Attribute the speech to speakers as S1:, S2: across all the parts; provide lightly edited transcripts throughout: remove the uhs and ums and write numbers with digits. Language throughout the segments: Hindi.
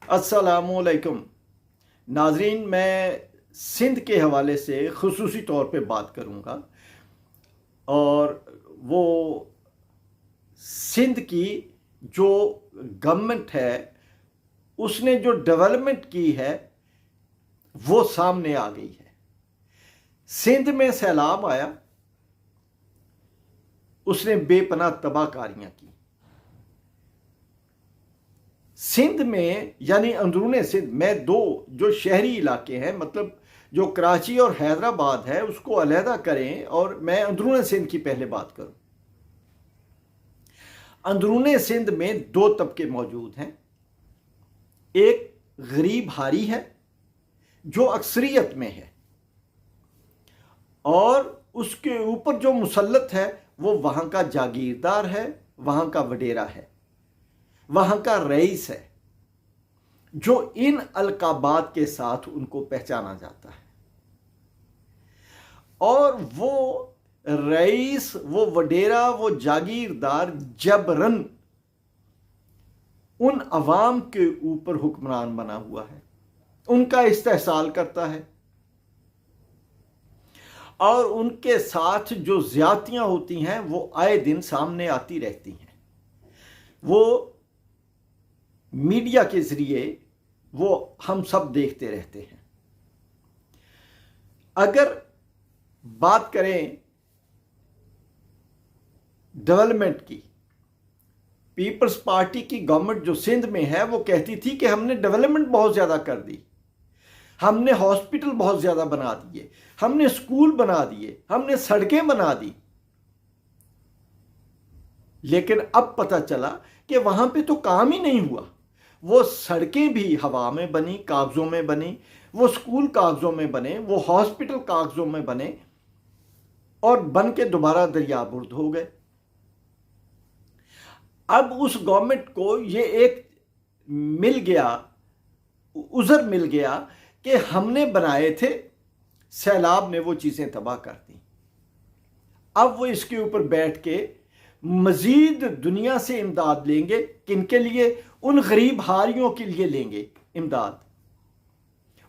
S1: अस्सलामुअलैकुम नाजरीन, मैं सिंध के हवाले से खुसूसी तौर पे बात करूँगा। और वो सिंध की जो गवर्नमेंट है उसने जो डेवलपमेंट की है वो सामने आ गई है। सिंध में सैलाब आया, उसने बेपनाह तबाहकारियाँ की। सिंध में यानी अंदरूने सिंध में दो जो शहरी इलाके हैं, मतलब जो कराची और हैदराबाद है उसको अलहदा करें और मैं अंदरूने सिंध की पहले बात करूं। अंदरूने सिंध में दो तबके मौजूद हैं। एक गरीब हारी है जो अक्सरियत में है, और उसके ऊपर जो मुसल्लत है वो वहां का जागीरदार है, वहां का वडेरा है, वहां का रईस है, जो इन अलकाबात के साथ उनको पहचाना जाता है। और वो रईस, वो वडेरा, वो जागीरदार जबरन उन अवाम के ऊपर हुक्मरान बना हुआ है, उनका इस्तेहसाल करता है, और उनके साथ जो ज्यादतियां होती हैं वो आए दिन सामने आती रहती हैं। वो मीडिया के जरिए वो हम सब देखते रहते हैं। अगर बात करें डेवलपमेंट की, पीपल्स पार्टी की गवर्नमेंट जो सिंध में है वो कहती थी कि हमने डेवलपमेंट बहुत ज़्यादा कर दी, हमने हॉस्पिटल बहुत ज़्यादा बना दिए, हमने स्कूल बना दिए, हमने सड़कें बना दी। लेकिन अब पता चला कि वहां पे तो काम ही नहीं हुआ। वो सड़कें भी हवा में बनी, कागजों में बनी, वो स्कूल कागजों में बने, वो हॉस्पिटल कागजों में बने, और बन के दोबारा दरियाबुर्द हो गए। अब उस गवर्नमेंट को ये एक मिल गया, उज़र मिल गया कि हमने बनाए थे, सैलाब ने वो चीज़ें तबाह कर दी। अब वो इसके ऊपर बैठ के मजीद दुनिया से इमदाद लेंगे। किनके लिए? उन गरीब हारियों के लिए लेंगे इमदाद,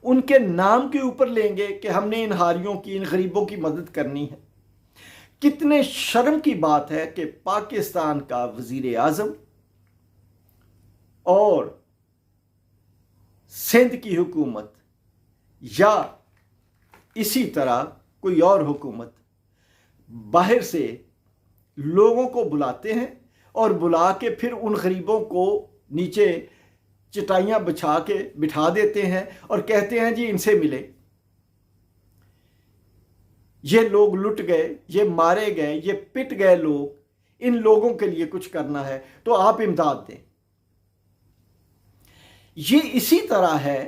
S1: उनके नाम के ऊपर लेंगे कि हमने इन हारियों की, इन गरीबों की मदद करनी है। कितने शर्म की बात है कि पाकिस्तान का वजीर आजम और सिंध की हुकूमत या इसी तरह कोई और हुकूमत बाहर से लोगों को बुलाते हैं और बुला के फिर उन गरीबों को नीचे चटाइयाँ बिछा के बिठा देते हैं और कहते हैं जी इनसे मिले। ये लोग लुट गए, ये मारे गए, ये पिट गए लोग, इन लोगों के लिए कुछ करना है तो आप इमदाद दें। ये इसी तरह है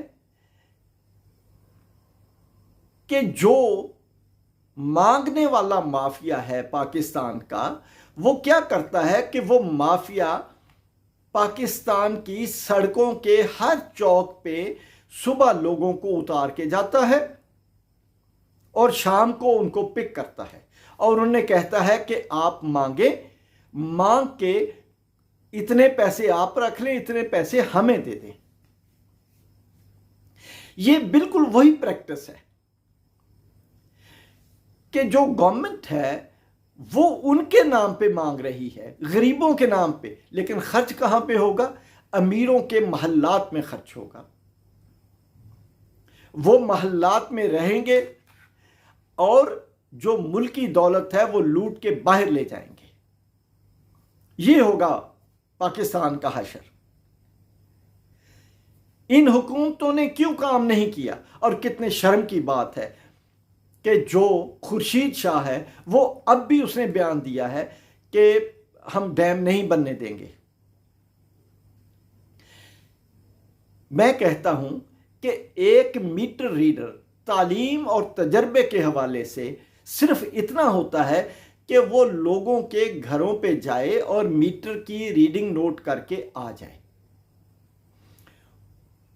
S1: कि जो मांगने वाला माफिया है पाकिस्तान का, वो क्या करता है कि वो माफिया पाकिस्तान की सड़कों के हर चौक पे सुबह लोगों को उतार के जाता है और शाम को उनको पिक करता है, और उन्हें कहता है कि आप मांग के इतने पैसे आप रख लें, इतने पैसे हमें दे दें। ये बिल्कुल वही प्रैक्टिस है कि जो गवर्नमेंट है वो उनके नाम पे मांग रही है, गरीबों के नाम पे, लेकिन खर्च कहां पे होगा? अमीरों के महल्लात में खर्च होगा। वो महल्लात में रहेंगे और जो मुल्की दौलत है वो लूट के बाहर ले जाएंगे। ये होगा पाकिस्तान का हशर। इन हुकूमतों ने क्यों काम नहीं किया? और कितने शर्म की बात है कि जो खुर्शीद शाह है वो अब भी उसने बयान दिया है कि हम डैम नहीं बनने देंगे। मैं कहता हूं कि एक मीटर रीडर तालीम और तजर्बे के हवाले से सिर्फ इतना होता है कि वो लोगों के घरों पे जाए और मीटर की रीडिंग नोट करके आ जाए।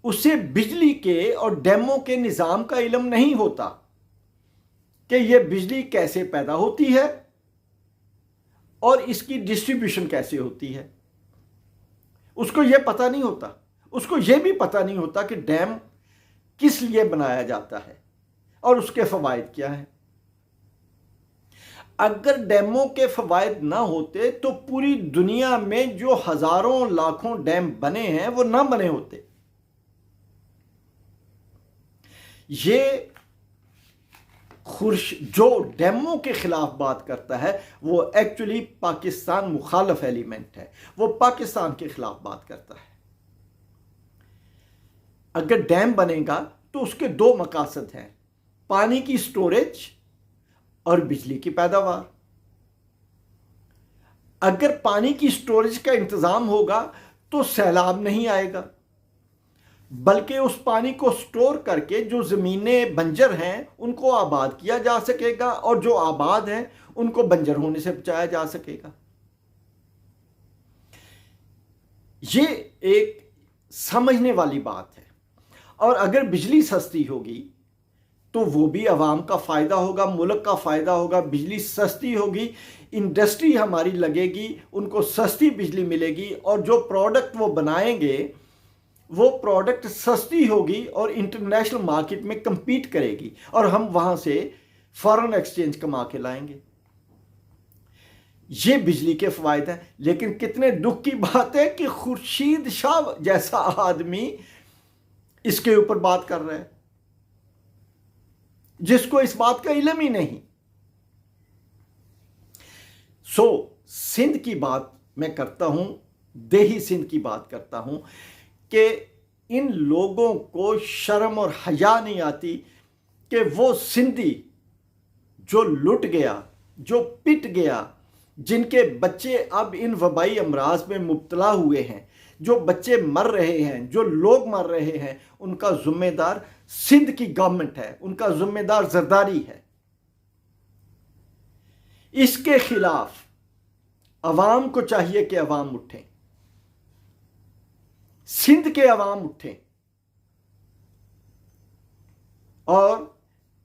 S1: उसे बिजली के और डैमों के निज़ाम का इल्म नहीं होता कि यह बिजली कैसे पैदा होती है और इसकी डिस्ट्रीब्यूशन कैसे होती है। उसको यह पता नहीं होता। उसको यह भी पता नहीं होता कि डैम किस लिए बनाया जाता है और उसके फवायद क्या हैं। अगर डैमों के फवायद ना होते तो पूरी दुनिया में जो हजारों लाखों डैम बने हैं वो ना बने होते। ये जो डैमों के खिलाफ बात करता है वो एक्चुअली पाकिस्तान मुखालफ एलिमेंट है, वो पाकिस्तान के खिलाफ बात करता है। अगर डैम बनेगा तो उसके दो मकासद हैं, पानी की स्टोरेज और बिजली की पैदावार। अगर पानी की स्टोरेज का इंतजाम होगा तो सैलाब नहीं आएगा, बल्कि उस पानी को स्टोर करके जो ज़मीनें बंजर हैं उनको आबाद किया जा सकेगा और जो आबाद हैं उनको बंजर होने से बचाया जा सकेगा। ये एक समझने वाली बात है। और अगर बिजली सस्ती होगी तो वो भी अवाम का फ़ायदा होगा, मुल्क का फ़ायदा होगा। बिजली सस्ती होगी, इंडस्ट्री हमारी लगेगी, उनको सस्ती बिजली मिलेगी और जो प्रोडक्ट वो बनाएंगे वो प्रोडक्ट सस्ती होगी और इंटरनेशनल मार्केट में compete करेगी और हम वहां से फॉरेन एक्सचेंज कमा के लाएंगे। ये बिजली के फ़वायद हैं। लेकिन कितने दुख की बात है कि खुर्शीद शाह जैसा आदमी इसके ऊपर बात कर रहा है, जिसको इस बात का इल्म ही नहीं। सिंध की बात मैं करता हूं, देही सिंध की बात करता हूं कि इन लोगों को शर्म और हया नहीं आती कि वो सिंधी जो लुट गया, जो पिट गया, जिनके बच्चे अब इन वबाई अमराज में मुब्तला हुए हैं, जो बच्चे मर रहे हैं, जो लोग मर रहे हैं, उनका जिम्मेदार सिंध की गवर्नमेंट है, उनका जिम्मेदार जरदारी है। इसके खिलाफ अवाम को चाहिए कि अवाम उठें, सिंध के अवाम उठें और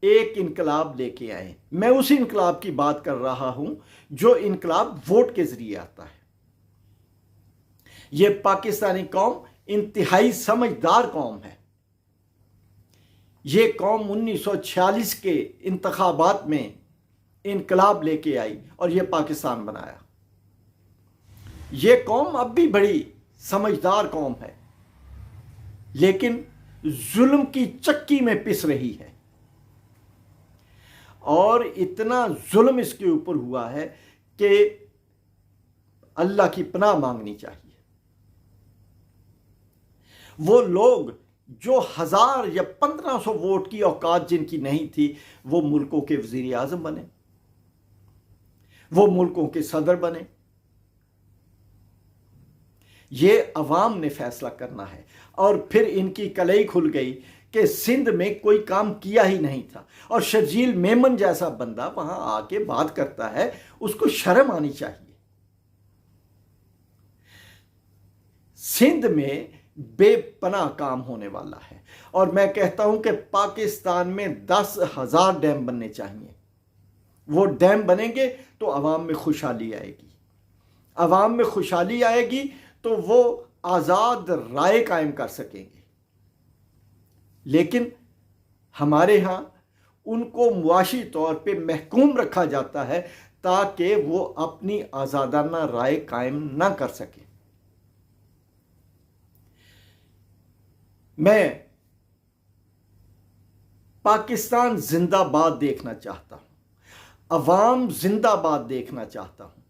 S1: एक इनकलाब लेके आए। मैं उस इनकलाब की बात कर रहा हूं जो इनकलाब वोट के जरिए आता है। यह पाकिस्तानी कौम इंतहाई समझदार कौम है। यह कौम 1946 के इंतखाबात में इनकलाब लेके आई और यह पाकिस्तान बनाया। यह कौम अब भी बड़ी समझदार कौम है, लेकिन जुल्म की चक्की में पिस रही है और इतना जुल्म इसके ऊपर हुआ है कि अल्लाह की पनाह मांगनी चाहिए। वो लोग जो 1000 या 1500 वोट की औकात जिनकी नहीं थी, वो मुल्कों के वजीर आजम बने, वो मुल्कों के सदर बने। ये अवाम ने फैसला करना है। और फिर इनकी कलई खुल गई कि सिंध में कोई काम किया ही नहीं था और शर्जील मेमन जैसा बंदा वहां आके बात करता है, उसको शर्म आनी चाहिए। सिंध में बेपनाह काम होने वाला है और मैं कहता हूं कि पाकिस्तान में 10,000 डैम बनने चाहिए। वो डैम बनेंगे तो अवाम में खुशहाली आएगी, अवाम में खुशहाली आएगी तो वो आज़ाद राय कायम कर सकेंगे। लेकिन हमारे यहाँ उनको मुआशी तौर पे महकूम रखा जाता है ताकि वो अपनी आज़ादाना राय कायम ना कर सके। मैं पाकिस्तान जिंदाबाद देखना चाहता हूँ, अवाम जिंदाबाद देखना चाहता हूँ।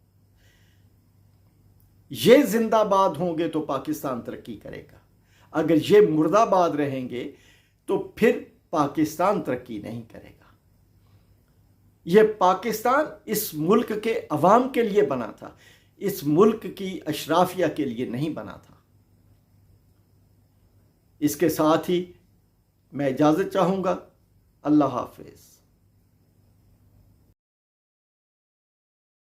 S1: ये जिंदाबाद होंगे तो पाकिस्तान तरक्की करेगा, अगर ये मुर्दाबाद रहेंगे तो फिर पाकिस्तान तरक्की नहीं करेगा। ये पाकिस्तान इस मुल्क के अवाम के लिए बना था, इस मुल्क की अशराफिया के लिए नहीं बना था। इसके साथ ही मैं इजाज़त चाहूँगा। अल्लाह हाफिज़।